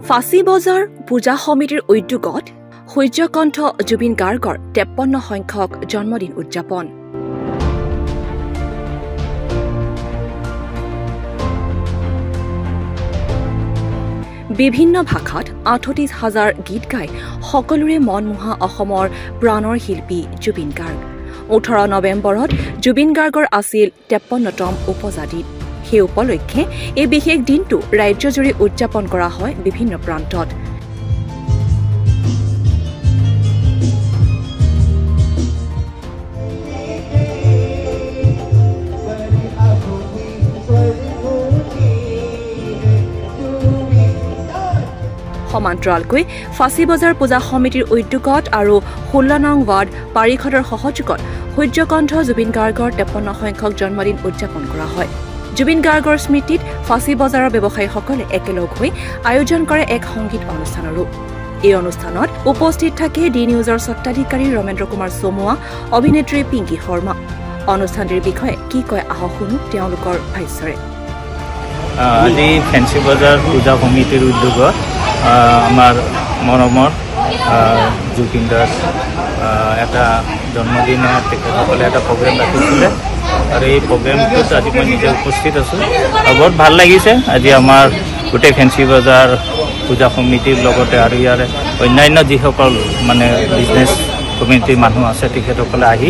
ফাঁচী বজাৰ পূজা সমিতিৰ উদ্যোগত সূৰ্যকণ্ঠ জুবিন গাৰ্গৰ 53 সংখ্যক জন্মদিন উদযাপন। বিভিন্ন ভাষাত 38,000 গীত গাই সকলোৰে মন মোহা অসমৰ প্ৰাণৰ শিল্পী জুবিন গাৰ্গ। 18 নৱেম্বৰত জুবিন গাৰ্গৰ আছিল 53তম উপজাতি। সেই উপলক্ষে এই বিশেষ দিনটো ৰাজ্যজুৰি উদযাপন কৰা হয় বিভিন্ন প্ৰান্তত। সমান্তৰালকৈ ফাঁচী বজাৰ পূজা সমিতিৰ উদ্যোগত আৰু 16 নং ৱাৰ্ড পাৰিষদৰ সহযোগত সূৰ্যকণ্ঠ জুবিন গাৰ্গৰ 53 সংখ্যক জন্মদিন উদযাপন কৰা হয়। জুবিন গাৰ্গৰ স্মৃতিত ফাঁচী বজাৰৰ ব্যৱসায়ীসকলে একেলগ হৈ আয়োজন কৰে এক সংগীত অনুষ্ঠানৰো। এই অনুষ্ঠানত উপস্থিত থাকে ডি নিউজৰ স্বত্বাধিকাৰী ৰমেন্দ্ৰ কুমাৰ চমুৱা, অভিনেত্ৰী পিংকি শৰ্মা। অনুষ্ঠানটিৰ বিষয়ে কি কয় আহক শুনো তেওঁলোকৰ ভাষ্যৰে। আজি ফেঞ্চি বজাৰ পূজা সমিতিৰ উদ্যোগত আমাৰ মৰমৰ জুবিন দাস এটা জন্মদিনে তেখেতসকলে এটা প্ৰগ্ৰেম ৰাখিছিলে আৰু এই প্ৰগ্ৰেমটোত আজি মই নিজে উপস্থিত আছোঁ আৰু বহুত ভাল লাগিছে। আজি আমাৰ গোটেই ফেঞ্চি বজাৰ পূজা সমিতিৰ লগতে আৰু ইয়াৰে অন্যান্য যিসকল মানে বিজনেছ কমিটিৰ মানুহ আছে তেখেতসকলে আহি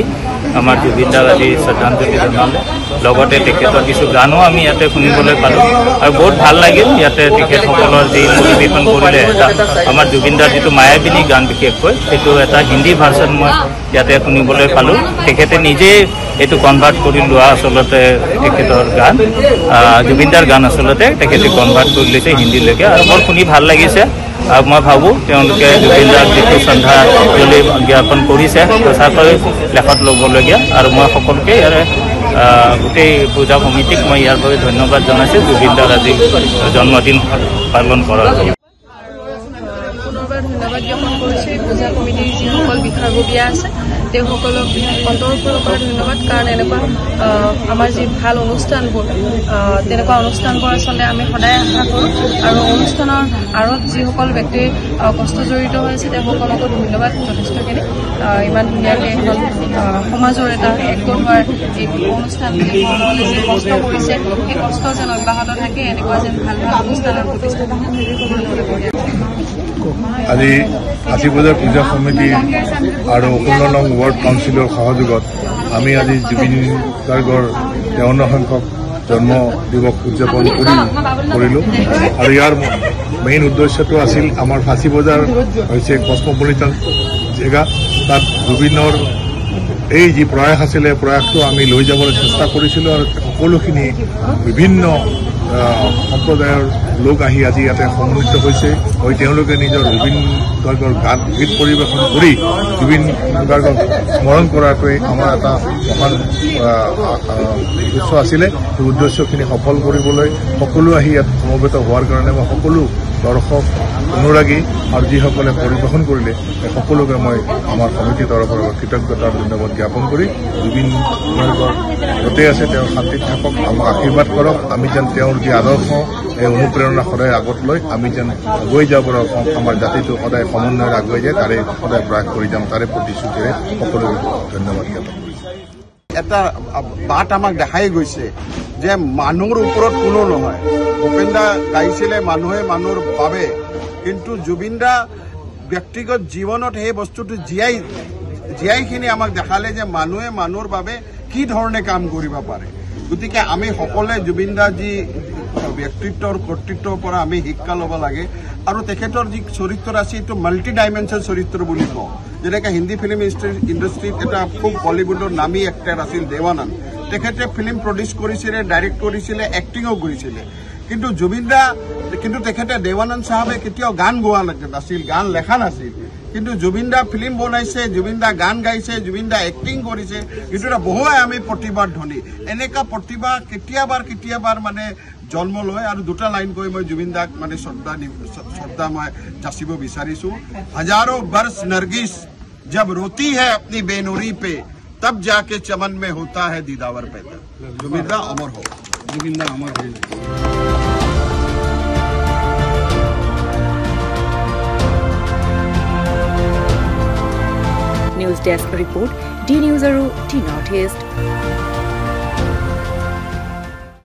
আমাৰ জুবিন দাক আজি শ্ৰদ্ধাঞ্জলি জনালে। লগতে তেখেতৰ কিছু গানো আমি ইয়াতে শুনিবলৈ পালোঁ আৰু বহুত ভাল লাগিল। ইয়াতে তেখেতসকলৰ যি পৰিৱেশন কৰিলে এটা আমাৰ জুবিন দাৰ যিটো মায়াবিনী গান বিশেষকৈ সেইটো এটা হিন্দী ভাৰ্চন মই ইয়াতে শুনিবলৈ পালোঁ। তেখেতে নিজেই এইটো কনভাৰ্ট কৰি লোৱা আচলতে তেখেতৰ গান জুবিন দাৰ গান আচলতে তেখেতে কনভাৰ্ট কৰি লৈছে হিন্দীলৈকে আৰু বৰ শুনি ভাল লাগিছে। আৰু মই ভাবোঁ তেওঁলোকে জুবিন দাক যিটো শ্ৰদ্ধাঞ্জলি জ্ঞাপন কৰিছে সঁচাকৈ লেখত ল'বলগীয়া আৰু মই সকলোকে ইয়াৰে গোটেই পূজা সমিতিক মই ইয়াৰ বাবে ধন্যবাদ জনাইছোঁ জুবিন দাৰ আজি জন্মদিন পালন কৰাৰ বাবে। পুনৰবাৰ ধন্যবাদ জ্ঞাপন কৰিছোঁ এই পূজা কমিটিৰ যিসকল বিষয়ববীয়া আছে তেওঁসকলক অন্তৰপূৰৰ পৰা ধন্যবাদ। কাৰণ এনেকুৱা আমাৰ যি ভাল অনুষ্ঠানবোৰ তেনেকুৱা অনুষ্ঠানবোৰ আচলতে আমি সদায় আশা কৰোঁ আৰু অনুষ্ঠানৰ আঁৰত যিসকল ব্যক্তিৰ কষ্ট জড়িত হৈছে তেওঁলোককো ধন্যবাদ যথেষ্টখিনি। ইমান ধুনীয়াকৈ এখন সমাজৰ এটা একগোট হোৱাৰ এই অনুষ্ঠান যিসকলে যি কষ্ট কৰিছে সেই কষ্ট যেন অব্যাহত থাকে এনেকুৱা যেন ভাল ভাল অনুষ্ঠানৰ প্ৰতিষ্ঠা। আজি ফাঁচী বজাৰ পূজা সমিতি আৰু 16 নং ৱাৰ্ড কাউন্সিলৰ সহযোগত আমি আজি জুবিন গাৰ্গৰ 53 সংখ্যক জন্ম দিৱস উদযাপন কৰিলোঁ আৰু ইয়াৰ মেইন উদ্দেশ্যটো আছিল আমাৰ ফাঁচী বজাৰ হৈছে কসমপলিটান জেগা। তাত জুবিনৰ এই যি প্ৰয়াস আছিলে প্ৰয়াসটো আমি লৈ যাবলৈ চেষ্টা কৰিছিলোঁ আৰু সকলোখিনি বিভিন্ন সম্প্ৰদায়ৰ লোক আহি আজি ইয়াতে সমন্বিত হৈছে হৈ তেওঁলোকে নিজৰ জুবিন গাৰ্গৰ গান গীত পৰিৱেশন কৰি জুবিন গাৰ্গক স্মৰণ কৰাটোৱে আমাৰ এটা মহান উদ্দেশ্য আছিলে। সেই উদ্দেশ্যখিনি সফল কৰিবলৈ সকলো আহি ইয়াত সমবেত হোৱাৰ কাৰণে মই সকলো দৰ্শক অনুৰাগী আৰু যিসকলে পৰিৱেশন কৰিলে সেই সকলোকে মই আমাৰ সমিতিৰ তৰফৰ পৰা কৃতজ্ঞতাৰ ধন্যবাদ জ্ঞাপন কৰি জুবিন গাৰ্গৰ য'তে আছে তেওঁ শান্তিত থাকক, আমাক আশীৰ্বাদ কৰক। আমি যেন তেওঁৰ যি আদৰ্শ এই অনুপ্ৰেৰণা সদায় আগত লৈ আমি যেন আগুৱাই যাব পাৰোঁ, আমাৰ জাতিটো সদায় সমন্বয়েৰে আগুৱাই যায় তাৰে সদায় প্ৰয়াস কৰি যাম, তাৰে প্ৰতিশ্ৰুতিৰে সকলোকে ধন্যবাদ জ্ঞাপন কৰিছোঁ। এটা বাট আমাক দেখাই গৈছে যে মানুহৰ ওপৰত কোনো নহয়। ভূপেন দা গাইছিলে মানুহে মানুহৰ বাবে, কিন্তু জুবিন দা ব্যক্তিগত জীৱনত সেই বস্তুটো জীয়াইখিনি আমাক দেখালে যে মানুহে মানুহৰ বাবে কি ধৰণে কাম কৰিব পাৰে। গতিকে আমি সকলোৱে জুবিন দাৰ যি ব্যক্তিত্বৰ কৰ্তৃত্বৰ পৰা আমি শিক্ষা ল'ব লাগে আৰু তেখেতৰ যি চৰিত্ৰ আছে এইটো মাল্টি ডাইমেনশ্যন চৰিত্ৰ বুলি কওঁ। যেনেকৈ হিন্দী ফিল্ম ইণ্ডাষ্ট্ৰীত এটা খুব বলিউডৰ নামী এক্টাৰ আছিল দেৱানন্দ, তেখেতে ফিল্ম প্ৰডিউচ কৰিছিলে, ডাইৰেক্ট কৰিছিলে, এক্টিঙো কৰিছিলে। কিন্তু জুবিন দা তেখেতে দেৱানন্দ চাহাবে কেতিয়াও গান গোৱা নাছিল, গান লেখা নাছিল, কিন্তু জুবিন দা ফিল্ম বনাইছে, জুবিন দা গান গাইছে, জুবিন দা এক্টিং কৰিছে। কিন্তু বহুৱাই আমি প্ৰতিবাদ ধ্বনি এনেকুৱা প্ৰতিভা কেতিয়াবাৰ মানে জন্ম লয়। আৰু দুটা লাইন কৈ মই জুবিন দাক মানে শ্ৰদ্ধা মই যাচিব বিচাৰিছোঁ। हजारों बरस नरगिस जब रोती है अपनी बेनूरी पे तब जाके चमन में होता है दीदावर पैदा। जुबिन दा अमर हो। News desk report D news আৰু ডি নৰ্থ ইষ্ট।